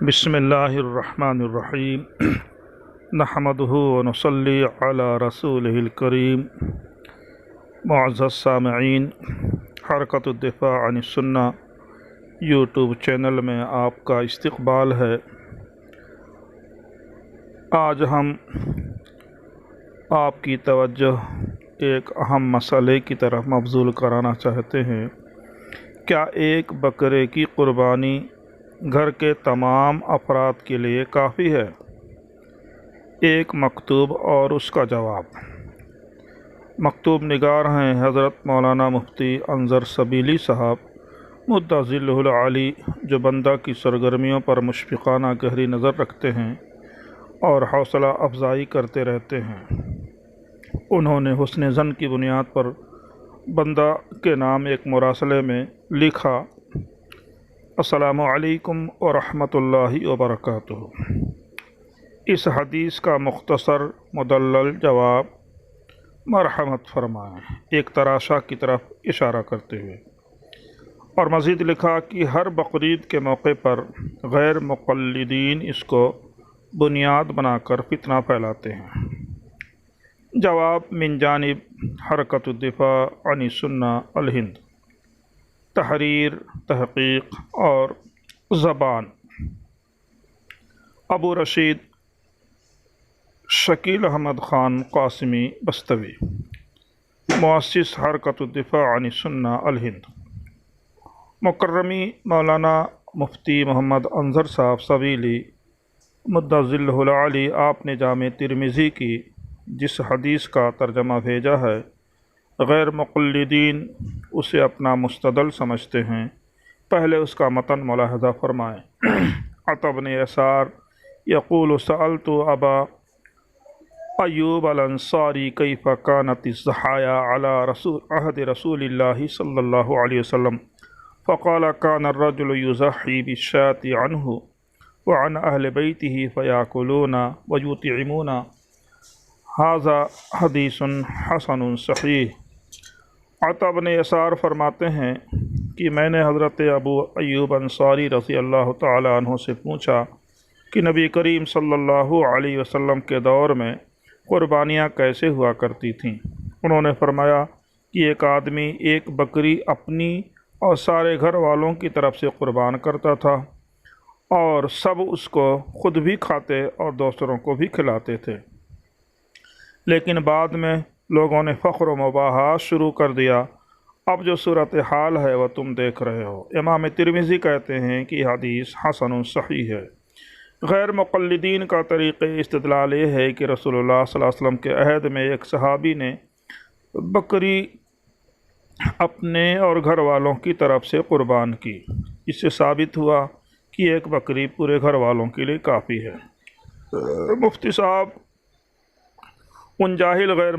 بسم اللہ الرحمن الرحیم نحمدہ ونصلی علی رسولہ الکریم۔ معزز سامعین، حرکت الدفاع عن السنہ یوٹیوب چینل میں آپ کا استقبال ہے۔ آج ہم آپ کی توجہ ایک اہم مسئلے کی طرف مبذول کرانا چاہتے ہیں۔ کیا ایک بکرے کی قربانی گھر کے تمام افراد کے لیے کافی ہے؟ ایک مکتوب اور اس کا جواب۔ مکتوب نگار ہیں حضرت مولانا مفتی انظر سبیلی صاحب مدّ ظلہ العالی، جو بندہ کی سرگرمیوں پر مشفقانہ گہری نظر رکھتے ہیں اور حوصلہ افزائی کرتے رہتے ہیں۔ انہوں نے حسن ظن کی بنیاد پر بندہ کے نام ایک مراسلے میں لکھا: السلام علیکم ورحمۃ اللہ وبرکاتہ۔ اس حدیث کا مختصر مدلل جواب مرحمت فرمائیں، ایک تراشا کی طرف اشارہ کرتے ہوئے، اور مزید لکھا کہ ہر بقرعید کے موقع پر غیر مقلدین اس کو بنیاد بنا کر فتنہ پھیلاتے ہیں۔ جواب من جانب حرکت الدفاع عن السنہ الہند، تحریر، تحقیق اور زبان: ابو رشید شکیل احمد خان قاسمی بستوی، مؤسس حرکت الدفاع عن السنہ الہند۔ مکرمی مولانا مفتی محمد انظر صاحب سبیلی مدّ ظلہ العالی، آپ نے جامع ترمذی کی جس حدیث کا ترجمہ بھیجا ہے، غیر مقلدین اسے اپنا مستدل سمجھتے ہیں۔ پہلے اس کا متن ملاحظہ فرمائیں۔ عطا بن یسار یقول سألت ابا ایوب الانصاری کیف کانت الضحایا علی عہد رسول اللہ صلی اللہ علیہ وسلم فقال کان الرجل یضحی بالشاة عنہ وعن اہل بیتہ فیاکلون ویطعمون۔ ھذا حدیث حسن صحیح۔ عطا بن یسار فرماتے ہیں کہ میں نے حضرت ابو ایوب انصاری رضی اللہ تعالی عنہ سے پوچھا کہ نبی کریم صلی اللہ علیہ وسلم کے دور میں قربانیاں کیسے ہوا کرتی تھیں۔ انہوں نے فرمایا کہ ایک آدمی ایک بکری اپنی اور سارے گھر والوں کی طرف سے قربان کرتا تھا، اور سب اس کو خود بھی کھاتے اور دوسروں کو بھی کھلاتے تھے۔ لیکن بعد میں لوگوں نے فخر و مباحات شروع کر دیا۔ اب جو صورتحال ہے وہ تم دیکھ رہے ہو۔ امام ترمذی کہتے ہیں کہ حدیث حسن صحیح ہے۔ غیر مقلدین کا طریقہ استدلال یہ ہے کہ رسول اللہ صلی اللہ علیہ وسلم کے عہد میں ایک صحابی نے بکری اپنے اور گھر والوں کی طرف سے قربان کی۔ اس سے ثابت ہوا کہ ایک بکری پورے گھر والوں کے لیے کافی ہے۔ مفتی صاحب، ان جاہل غیر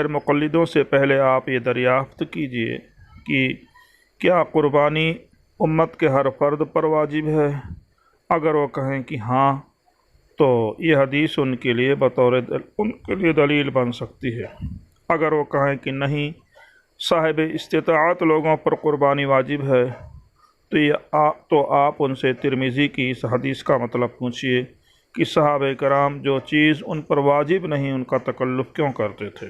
مقلدوں سے پہلے آپ یہ دریافت کیجئے کہ کیا قربانی امت کے ہر فرد پر واجب ہے؟ اگر وہ کہیں کہ ہاں، تو یہ حدیث ان کے لیے دلیل بن سکتی ہے۔ اگر وہ کہیں کہ نہیں، صاحب استطاعت لوگوں پر قربانی واجب ہے، تو آپ ان سے ترمذی کی اس حدیث کا مطلب پوچھئے کہ صحابہ کرام جو چیز ان پر واجب نہیں ان کا تکلف کیوں کرتے تھے۔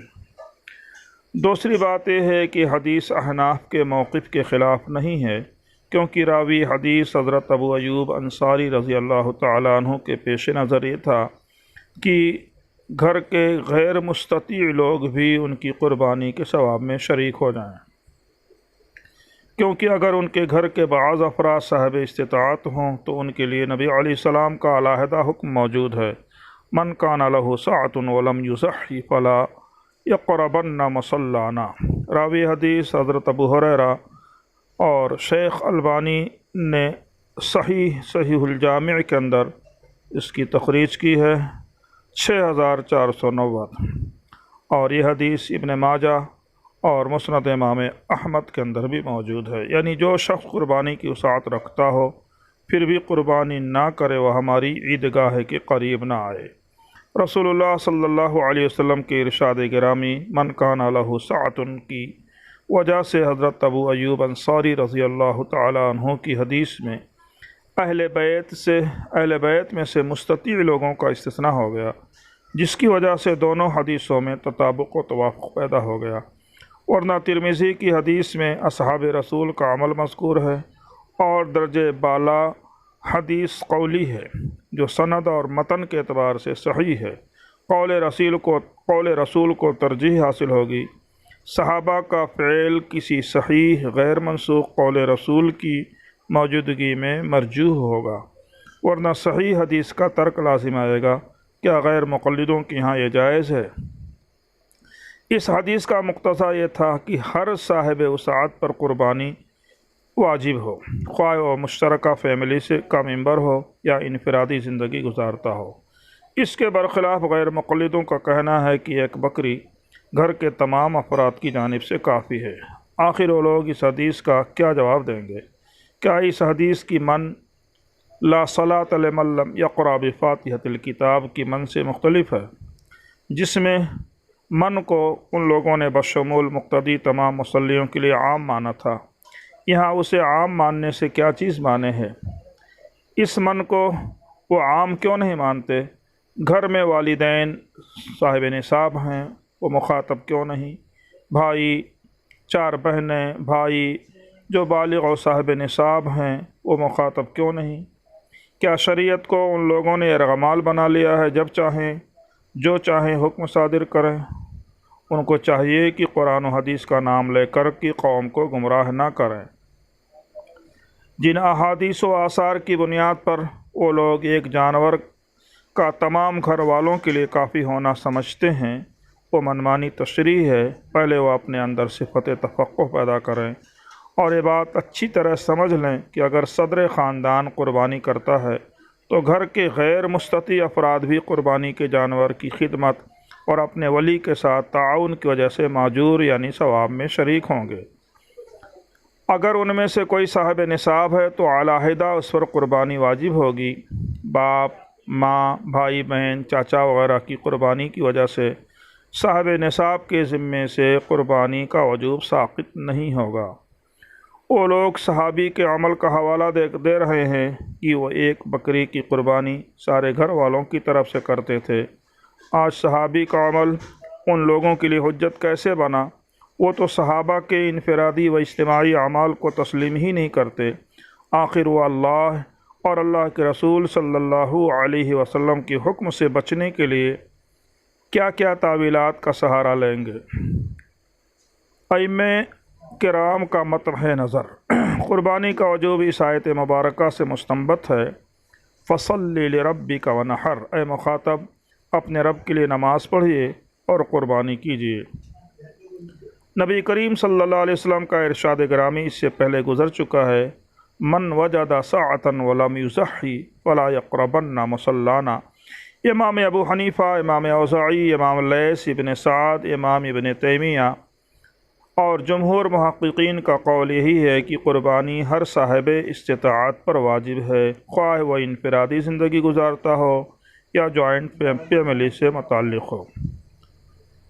دوسری بات یہ ہے کہ حدیث احناف کے موقف کے خلاف نہیں ہے، کیونکہ راوی حدیث حضرت ابو ایوب انصاری رضی اللہ تعالیٰ عنہ کے پیش نظر یہ تھا کہ گھر کے غیر مستطیع لوگ بھی ان کی قربانی کے ثواب میں شریک ہو جائیں، کیونکہ اگر ان کے گھر کے بعض افراد صاحب استطاعت ہوں تو ان کے لیے نبی علیہ السلام کا علیحدہ حکم موجود ہے: من کان لہ سعۃ ولم یضحی فلا یقربن مصلانا۔ راوی حدیث حضرت ابو ہریرہ، اور شیخ البانی نے صحیح الجامع کے اندر اس کی تخریج کی ہے 6490، اور یہ حدیث ابن ماجہ اور مسند امام احمد کے اندر بھی موجود ہے۔ یعنی جو شخص قربانی کی وسعت رکھتا ہو پھر بھی قربانی نہ کرے، وہ ہماری عیدگاہ کے قریب نہ آئے۔ رسول اللہ صلی اللہ علیہ وسلم کے ارشاد گرامی من کان لہ سعۃ کی وجہ سے حضرت ابو ایوب انصاری رضی اللہ تعالی عنہ کی حدیث میں اہل بیت میں سے مستطیع لوگوں کا استثناء ہو گیا، جس کی وجہ سے دونوں حدیثوں میں تطابق و توافق پیدا ہو گیا، ورنہ ترمذی کی حدیث میں اصحاب رسول کا عمل مذکور ہے اور درجہ بالا حدیث قولی ہے جو سند اور متن کے اعتبار سے صحیح ہے۔ قول رسول کو ترجیح حاصل ہوگی۔ صحابہ کا فعل کسی صحیح غیر منسوخ قول رسول کی موجودگی میں مرجوح ہوگا، ورنہ صحیح حدیث کا ترک لازم آئے گا۔ کیا غیر مقلدوں کے ہاں یہ جائز ہے؟ اس حدیث کا مقتضا یہ تھا کہ ہر صاحب وسعت پر قربانی واجب ہو، خواہ وہ مشترکہ فیملی کا ممبر ہو یا انفرادی زندگی گزارتا ہو۔ اس کے برخلاف غیر مقلدوں کا کہنا ہے کہ ایک بکری گھر کے تمام افراد کی جانب سے کافی ہے۔ آخر وہ لوگ اس حدیث کا کیا جواب دیں گے؟ کیا اس حدیث کی من لا صلاۃ لمن لم یقرأ بفاتحۃ الکتاب کی من سے مختلف ہے، جس میں من کو ان لوگوں نے بشمول مقتدی تمام مصلیوں کے لیے عام مانا تھا؟ یہاں اسے عام ماننے سے کیا چیز مانے ہے؟ اس من کو وہ عام کیوں نہیں مانتے؟ گھر میں والدین صاحب نصاب ہیں، وہ مخاطب کیوں نہیں؟ بھائی، 4 بہنیں، بھائی جو بالغ و صاحب نصاب ہیں، وہ مخاطب کیوں نہیں؟ کیا شریعت کو ان لوگوں نے ارغمال بنا لیا ہے جب چاہیں جو چاہیں حکم صادر کریں؟ ان کو چاہیے کہ قرآن و حدیث کا نام لے کر کی قوم کو گمراہ نہ کریں۔ جن احادیث و آثار کی بنیاد پر وہ لوگ ایک جانور کا تمام گھر والوں کے لیے کافی ہونا سمجھتے ہیں، وہ منمانی تشریح ہے۔ پہلے وہ اپنے اندر صفت تفقہ پیدا کریں اور یہ بات اچھی طرح سمجھ لیں کہ اگر صدر خاندان قربانی کرتا ہے تو گھر کے غیر مستطیع افراد بھی قربانی کے جانور کی خدمت اور اپنے ولی کے ساتھ تعاون کی وجہ سے ماجور یعنی ثواب میں شریک ہوں گے۔ اگر ان میں سے کوئی صاحب نصاب ہے تو علیحدہ اس پر قربانی واجب ہوگی۔ باپ، ماں، بھائی بہن، چاچا وغیرہ کی قربانی کی وجہ سے صاحب نصاب کے ذمے سے قربانی کا وجوب ساقط نہیں ہوگا۔ وہ لوگ صحابی کے عمل کا حوالہ دے رہے ہیں کہ وہ ایک بکری کی قربانی سارے گھر والوں کی طرف سے کرتے تھے۔ آج صحابی کا عمل ان لوگوں کے لیے حجت کیسے بنا؟ وہ تو صحابہ کے انفرادی و اجتماعی اعمال کو تسلیم ہی نہیں کرتے۔ آخر وہ اللہ اور اللہ کے رسول صلی اللہ علیہ وسلم کے حکم سے بچنے کے لیے کیا کیا تعویلات کا سہارا لیں گے؟ ائمہ کرام کا مطرح نظر قربانی کا وجوب اس آیت مبارکہ سے مستنبط ہے۔ فصلی لربک ونحر، اے مخاطب اپنے رب کے لیے نماز پڑھیے اور قربانی کیجیے۔ نبی کریم صلی اللہ علیہ وسلم کا ارشاد گرامی اس سے پہلے گزر چکا ہے، من وجد ساعة ولم یضحی فلا یقربن مصلانا۔ امام ابو حنیفہ، امام اوزاعی، امام لیث ابن سعد، امام ابن تیمیہ اور جمہور محققین کا قول یہی ہے کہ قربانی ہر صاحب استطاعت پر واجب ہے، خواہ وہ انفرادی زندگی گزارتا ہو یا جوائنٹ فیملی سے متعلق ہو۔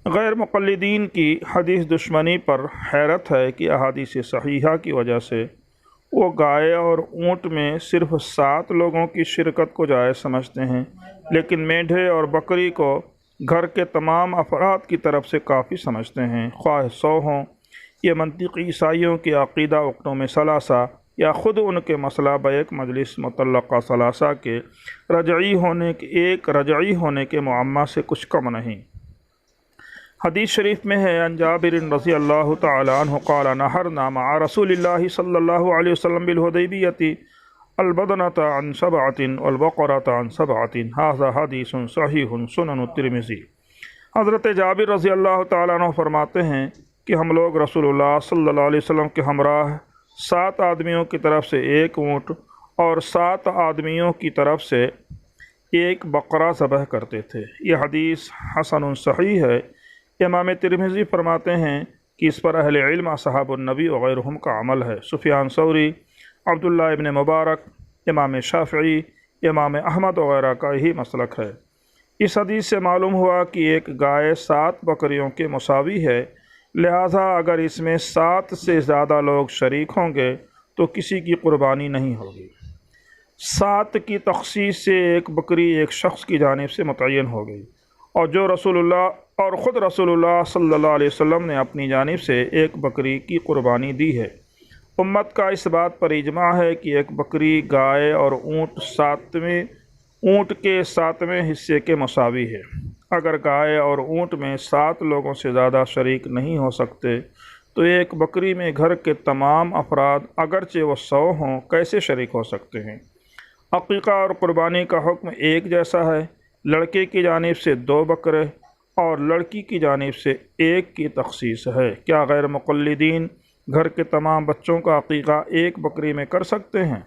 غیر مقلدین کی حدیث دشمنی پر حیرت ہے کہ احادیث صحیحہ کی وجہ سے وہ گائے اور اونٹ میں صرف 7 لوگوں کی شرکت کو جائز سمجھتے ہیں، لیکن مینڈھے اور بکری کو گھر کے تمام افراد کی طرف سے کافی سمجھتے ہیں، خواہ 100 ہوں۔ یہ منطقی عیسائیوں کے عقیدہ اقنوم ثلاثہ یا خود ان کے مسئلہ بیک مجلس مطلقہ ثلاثہ کے ایک رجعی ہونے کے معمہ سے کچھ کم نہیں۔ حدیث شریف میں ہے، عن جابر رضی اللہ تعالی عنہ قال نحرنا مع رسول اللہ صلی اللہ علیہ وسلم بالحدیبیۃ البدنۃ عن 7 والبقرۃ عن 7۔ ھذا حدیث صحیح سنن الترمذی۔ حضرت جابر رضی اللہ تعالی عنہ فرماتے ہیں کہ ہم لوگ رسول اللہ صلی اللہ علیہ وسلم کے ہمراہ 7 آدمیوں کی طرف سے 1 اونٹ اور 7 آدمیوں کی طرف سے 1 بقرہ ذبح کرتے تھے۔ یہ حدیث حسن صحیح ہے۔ امام ترمذی فرماتے ہیں کہ اس پر اہل علم اصحاب النبی وغیرہم کا عمل ہے۔ سفیان ثوری، عبداللہ ابن مبارک، امام شافعی، امام احمد وغیرہ کا یہی مسلک ہے۔ اس حدیث سے معلوم ہوا کہ ایک گائے 7 بکریوں کے مساوی ہے، لہٰذا اگر اس میں 7 سے زیادہ لوگ شریک ہوں گے تو کسی کی قربانی نہیں ہوگی۔ 7 کی تخصیص سے ایک بکری ایک شخص کی جانب سے متعین ہو گئی، اور خود رسول اللہ صلی اللہ علیہ وسلم نے اپنی جانب سے ایک بکری کی قربانی دی ہے۔ امت کا اس بات پر اجماع ہے کہ ایک بکری، گائے اور اونٹ کے 7ویں حصے کے مساوی ہے۔ اگر گائے اور اونٹ میں 7 لوگوں سے زیادہ شریک نہیں ہو سکتے تو ایک بکری میں گھر کے تمام افراد اگرچہ وہ 100 ہوں کیسے شریک ہو سکتے ہیں؟ عقیقہ اور قربانی کا حکم ایک جیسا ہے۔ لڑکے کی جانب سے 2 بکرے اور لڑکی کی جانب سے 1 کی تخصیص ہے۔ کیا غیر مقلدین گھر کے تمام بچوں کا عقیقہ ایک بکری میں کر سکتے ہیں؟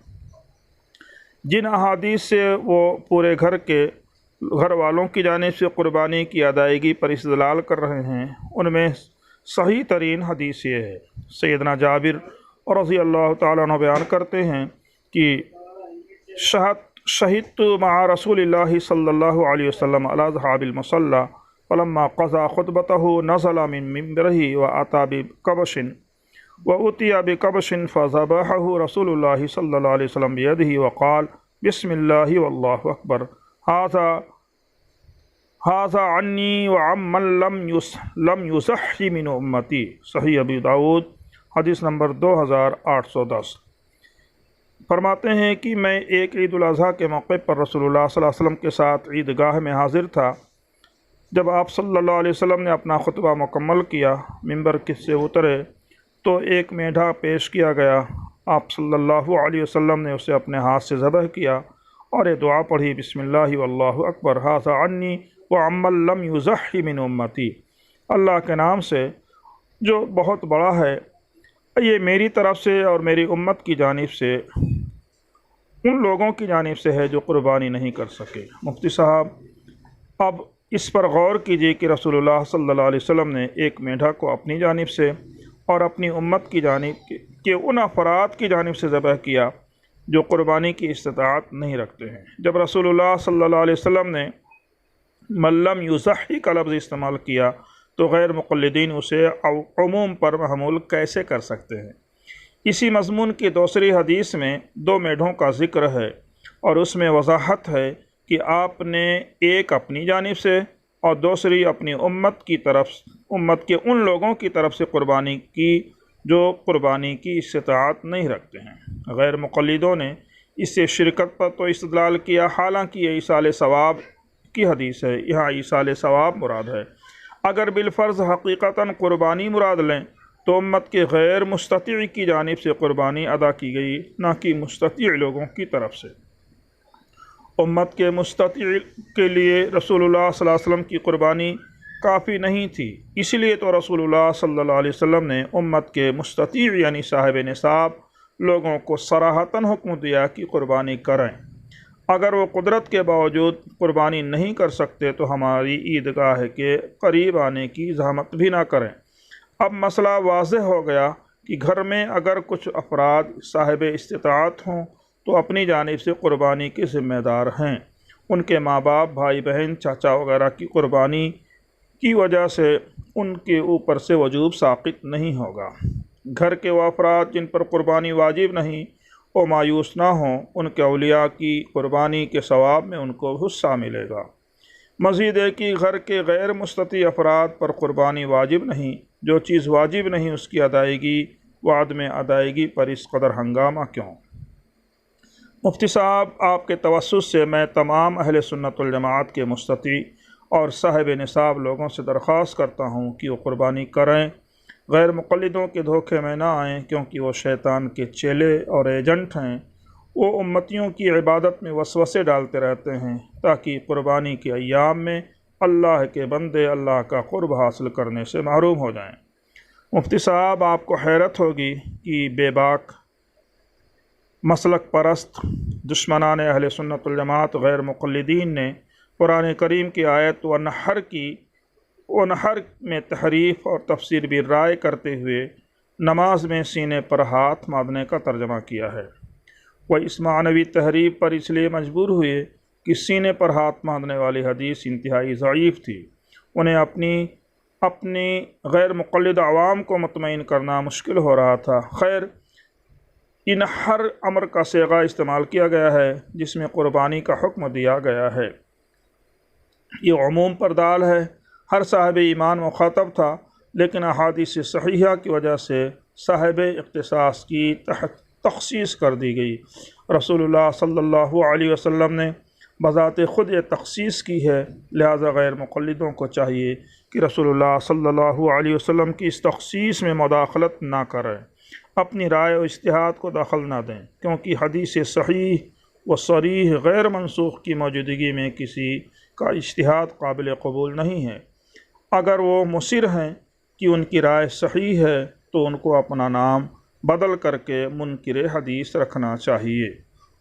جن احادیث سے وہ پورے گھر والوں کی جانب سے قربانی کی ادائیگی پر استدلال کر رہے ہیں، ان میں صحیح ترین حدیث یہ ہے۔ سیدنا جابر رضی اللہ تعالیٰ عنہ بیان کرتے ہیں کہ شہدت مع رسول اللہ صلی اللہ علیہ وسلم علی اصحاب المصلی فلما قضى خطبته نزل من منبره وأتي بكبش فذبحه رسول الله صلى الله عليه وسلم بيده وقال بسم الله والله أكبر هذا عني وعمن لم يصح من أمتي۔ صحیح ابی داؤد حدیث نمبر 2810۔ فرماتے ہیں کہ میں ایک عید الاضحیٰ کے موقع پر رسول اللہ صلی اللہ علیہ وسلم کے ساتھ عیدگاہ میں حاضر تھا۔ جب آپ صلی اللہ علیہ وسلم نے اپنا خطبہ مکمل کیا، ممبر سے اترے تو ایک میڈھا پیش کیا گیا۔ آپ صلی اللہ علیہ وسلم نے اسے اپنے ہاتھ سے ذبح کیا اور یہ دعا پڑھی، بسم اللہ واللہ اکبر ھذا عنی وعمن لم یضحِ من امتی۔ اللہ کے نام سے جو بہت بڑا ہے، یہ میری طرف سے اور میری امت کی جانب سے ان لوگوں کی جانب سے ہے جو قربانی نہیں کر سکے۔ مفتی صاحب، اب اس پر غور کیجیے کہ رسول اللہ صلی اللہ علیہ وسلم نے ایک میڈھا کو اپنی جانب سے اور اپنی امت کی جانب کے ان افراد کی جانب سے ذبح کیا جو قربانی کی استطاعت نہیں رکھتے ہیں۔ جب رسول اللہ صلی اللہ علیہ وسلم نے من لم یضحِ کا لفظ استعمال کیا تو غیر مقلدین اسے عموم پر محمول کیسے کر سکتے ہیں؟ اسی مضمون کی دوسری حدیث میں 2 میڈھوں کا ذکر ہے اور اس میں وضاحت ہے کہ آپ نے ایک اپنی جانب سے اور دوسری اپنی امت کے ان لوگوں کی طرف سے قربانی کی جو قربانی کی استطاعت نہیں رکھتے ہیں۔ غیر مقلدوں نے اس سے شرکت پر تو استدلال کیا، حالانکہ یہ ایصال ثواب کی حدیث ہے، یہاں ایصال ثواب مراد ہے۔ اگر بالفرض حقیقتاً قربانی مراد لیں تو امت کے غیر مستطیع کی جانب سے قربانی ادا کی گئی، نہ کہ مستطیع لوگوں کی طرف سے۔ امت کے مستطیع کے لیے رسول اللہ صلی اللہ علیہ وسلم کی قربانی کافی نہیں تھی، اس لیے تو رسول اللہ صلی اللہ علیہ وسلم نے امت کے مستطیع یعنی صاحب نصاب لوگوں کو صراحتاً حکم دیا کہ قربانی کریں۔ اگر وہ قدرت کے باوجود قربانی نہیں کر سکتے تو ہماری عیدگاہ کے قریب آنے کی زحمت بھی نہ کریں۔ اب مسئلہ واضح ہو گیا کہ گھر میں اگر کچھ افراد صاحب استطاعت ہوں تو اپنی جانب سے قربانی کے ذمہ دار ہیں۔ ان کے ماں باپ، بھائی بہن، چاچا وغیرہ کی قربانی کی وجہ سے ان کے اوپر سے وجوب ساقط نہیں ہوگا۔ گھر کے وہ افراد جن پر قربانی واجب نہیں، وہ مایوس نہ ہوں، ان کے اولیاء کی قربانی کے ثواب میں ان کو حصہ ملے گا۔ مزید ہے کہ گھر کے غیر مستطیع افراد پر قربانی واجب نہیں، جو چیز واجب نہیں اس کی ادائیگی و عدم ادائیگی پر اس قدر ہنگامہ کیوں؟ مفتی صاحب، آپ کے توسط سے میں تمام اہل سنت والجماعت کے مستطیع اور صاحب نصاب لوگوں سے درخواست کرتا ہوں کہ وہ قربانی کریں، غیر مقلدوں کے دھوکے میں نہ آئیں، کیونکہ وہ شیطان کے چیلے اور ایجنٹ ہیں۔ وہ امتیوں کی عبادت میں وسوسے ڈالتے رہتے ہیں تاکہ قربانی کے ایام میں اللہ کے بندے اللہ کا قرب حاصل کرنے سے محروم ہو جائیں۔ مفتی صاحب، آپ کو حیرت ہوگی کہ بے باک، مسلک پرست دشمنان اہل سنت والجماعت غیر مقلدین نے قرآن کریم کی آیت وَنَحْرِ میں تحریف اور تفسیر بھی رائے کرتے ہوئے نماز میں سینے پر ہاتھ باندھنے کا ترجمہ کیا ہے۔ وہ اس معنوی تحریف پر اس لیے مجبور ہوئے کہ سینے پر ہاتھ باندھنے والی حدیث انتہائی ضعیف تھی، انہیں اپنی اپنی غیر مقلد عوام کو مطمئن کرنا مشکل ہو رہا تھا۔ خیر، ان ہر امر کا صیغہ استعمال کیا گیا ہے جس میں قربانی کا حکم دیا گیا ہے۔ یہ عموم پر دال ہے، ہر صاحب ایمان مخاطب تھا، لیکن احادیث صحیحہ کی وجہ سے صاحب اختصاص کی تخصیص کر دی گئی۔ رسول اللہ صلی اللہ علیہ وسلم نے بذات خود یہ تخصیص کی ہے، لہذا غیر مقلدوں کو چاہیے کہ رسول اللہ صلی اللہ علیہ وسلم کی اس تخصیص میں مداخلت نہ کریں، اپنی رائے و اجتہاد کو دخل نہ دیں، کیونکہ حدیث صحیح و صریح غیر منسوخ کی موجودگی میں کسی کا اجتہاد قابل قبول نہیں ہے۔ اگر وہ مصر ہیں کہ ان کی رائے صحیح ہے تو ان کو اپنا نام بدل کر کے منکر حدیث رکھنا چاہیے۔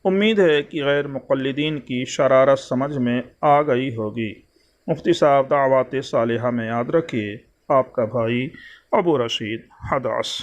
امید ہے کہ غیر مقلدین کی شرارت سمجھ میں آ گئی ہوگی۔ مفتی صاحب دعوات صالحہ میں یاد رکھیے، آپ کا بھائی ابو رشید حدث۔